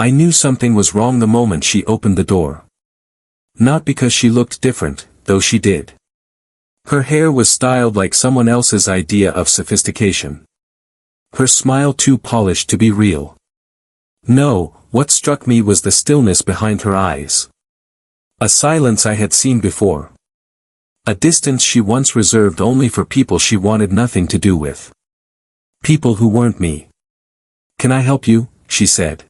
I knew something was wrong the moment she opened the door. Not because she looked different, though she did. Her hair was styled like someone else's idea of sophistication. Her smile too polished to be real. No, what struck me was the stillness behind her eyes. A silence I had seen before. A distance she once reserved only for people she wanted nothing to do with. People who weren't me. "Can I help you?" she said.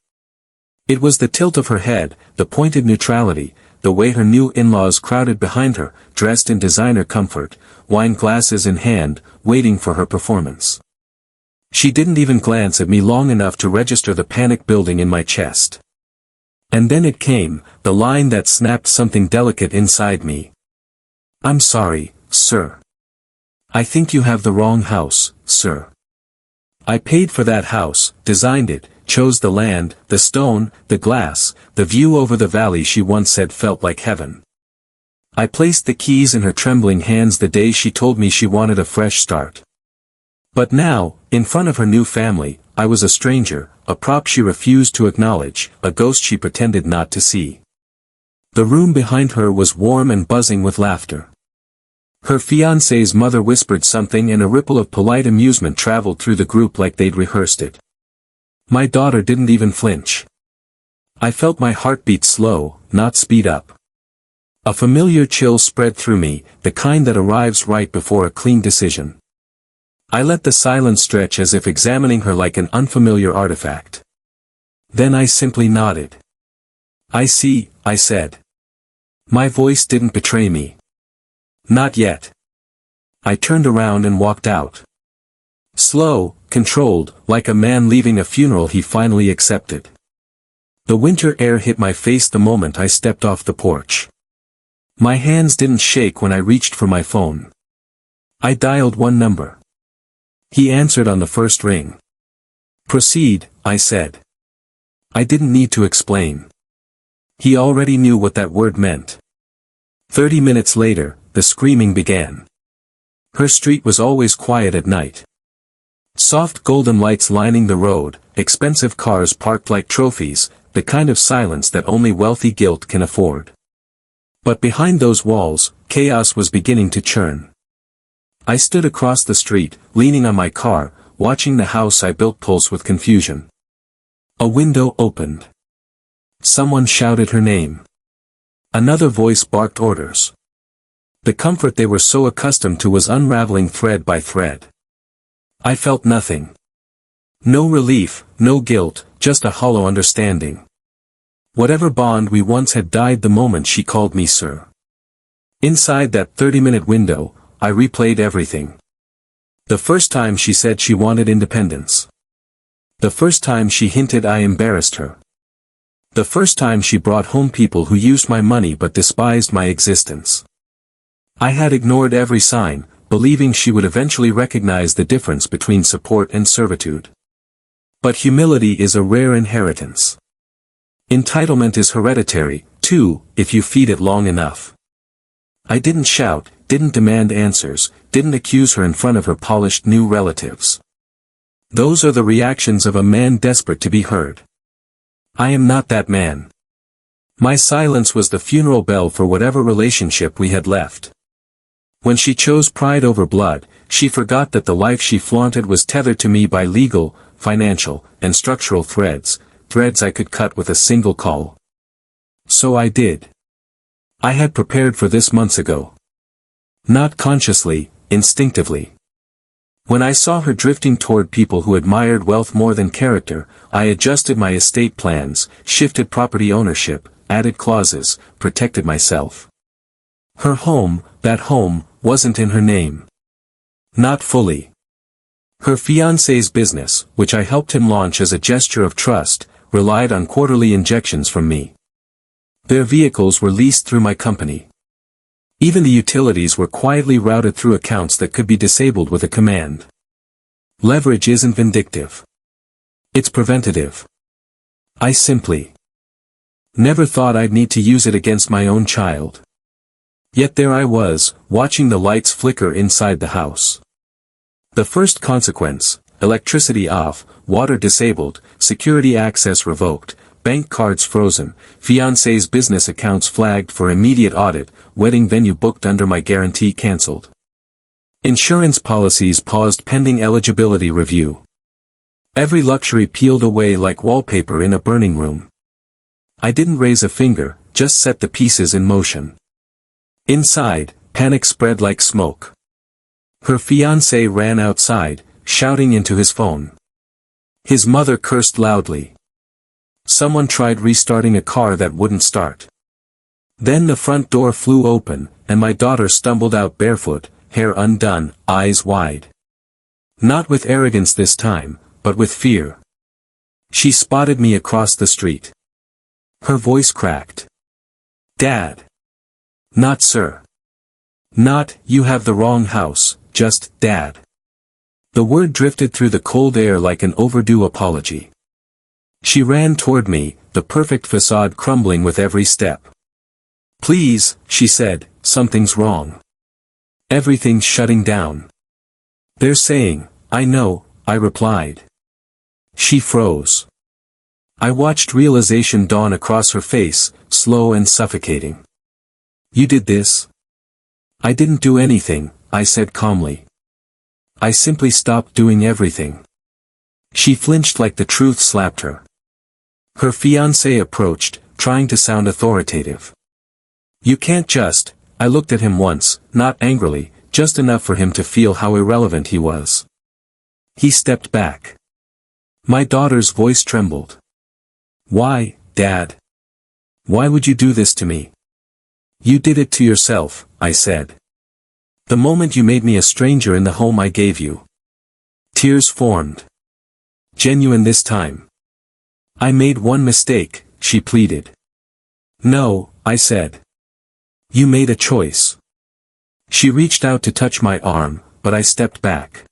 It was the tilt of her head, the pointed neutrality, the way her new in-laws crowded behind her, dressed in designer comfort, wine glasses in hand, waiting for her performance. She didn't even glance at me long enough to register the panic building in my chest. And then it came, the line that snapped something delicate inside me. "I'm sorry, sir. I think you have the wrong house, sir. I paid for that house, designed it, chose the land, the stone, the glass, the view over the valley she once said felt like heaven. I placed the keys in her trembling hands the day she told me she wanted a fresh start. But now, in front of her new family, I was a stranger, a prop she refused to acknowledge, a ghost she pretended not to see. The room behind her was warm and buzzing with laughter. Her fiancé's mother whispered something and a ripple of polite amusement traveled through the group like they'd rehearsed it. My daughter didn't even flinch. I felt my heart beat slow, not speed up. A familiar chill spread through me, the kind that arrives right before a clean decision. I let the silence stretch as if examining her like an unfamiliar artifact. Then I simply nodded. "I see," I said. My voice didn't betray me. Not yet. I turned around and walked out. Slow, controlled, like a man leaving a funeral he finally accepted. The winter air hit my face the moment I stepped off the porch. My hands didn't shake when I reached for my phone. I dialed one number. He answered on the first ring. "Proceed," I said. I didn't need to explain. He already knew what that word meant. 30 minutes later, the screaming began. Her street was always quiet at night. Soft golden lights lining the road, expensive cars parked like trophies, the kind of silence that only wealthy guilt can afford. But behind those walls, chaos was beginning to churn. I stood across the street, leaning on my car, watching the house I built pulse with confusion. A window opened. Someone shouted her name. Another voice barked orders. The comfort they were so accustomed to was unraveling thread by thread. I felt nothing. No relief, no guilt, just a hollow understanding. Whatever bond we once had died the moment she called me sir. Inside that 30-minute window, I replayed everything. The first time she said she wanted independence. The first time she hinted I embarrassed her. The first time she brought home people who used my money but despised my existence. I had ignored every sign, believing she would eventually recognize the difference between support and servitude. But humility is a rare inheritance. Entitlement is hereditary, too, if you feed it long enough. I didn't shout, didn't demand answers, didn't accuse her in front of her polished new relatives. Those are the reactions of a man desperate to be heard. I am not that man. My silence was the funeral bell for whatever relationship we had left. When she chose pride over blood, she forgot that the life she flaunted was tethered to me by legal, financial, and structural threads I could cut with a single call. So I did. I had prepared for this months ago. Not consciously, instinctively. When I saw her drifting toward people who admired wealth more than character, I adjusted my estate plans, shifted property ownership, added clauses, protected myself. Her home, that home, wasn't in her name. Not fully. Her fiancé's business, which I helped him launch as a gesture of trust, relied on quarterly injections from me. Their vehicles were leased through my company. Even the utilities were quietly routed through accounts that could be disabled with a command. Leverage isn't vindictive. It's preventative. I simply never thought I'd need to use it against my own child. Yet there I was, watching the lights flicker inside the house. The first consequence, electricity off, water disabled, security access revoked, bank cards frozen, fiancé's business accounts flagged for immediate audit, wedding venue booked under my guarantee cancelled. Insurance policies paused pending eligibility review. Every luxury peeled away like wallpaper in a burning room. I didn't raise a finger, just set the pieces in motion. Inside, panic spread like smoke. Her fiancé ran outside, shouting into his phone. His mother cursed loudly. Someone tried restarting a car that wouldn't start. Then the front door flew open, and my daughter stumbled out barefoot, hair undone, eyes wide. Not with arrogance this time, but with fear. She spotted me across the street. Her voice cracked. "Dad." "Not sir." "Not, you have the wrong house, just, Dad." The word drifted through the cold air like an overdue apology. She ran toward me, the perfect facade crumbling with every step. "Please," she said, "something's wrong. Everything's shutting down." "They're saying, I know," I replied. She froze. I watched realization dawn across her face, slow and suffocating. "You did this?" "I didn't do anything," I said calmly. "I simply stopped doing everything." She flinched like the truth slapped her. Her fiancé approached, trying to sound authoritative. "You can't just," I looked at him once, not angrily, just enough for him to feel how irrelevant he was. He stepped back. My daughter's voice trembled. "Why, Dad? Why would you do this to me?" "You did it to yourself," I said. "The moment you made me a stranger in the home I gave you." Tears formed. "Genuine this time." "I made one mistake," she pleaded. "No," I said. "You made a choice." She reached out to touch my arm, but I stepped back.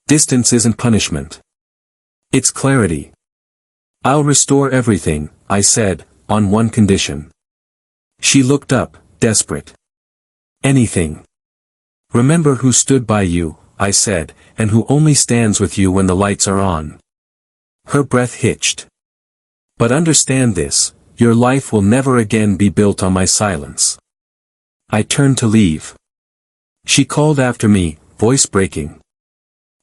"Distance isn't punishment. It's clarity." "I'll restore everything," I said, "on one condition." She looked up, desperate. "Anything." "Remember who stood by you," I said, "and who only stands with you when the lights are on." Her breath hitched. "But understand this, your life will never again be built on my silence." I turned to leave. She called after me, voice breaking.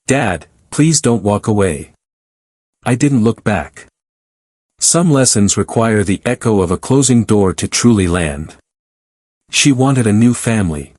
"Dad, please don't walk away." I didn't look back. Some lessons require the echo of a closing door to truly land. She wanted a new family.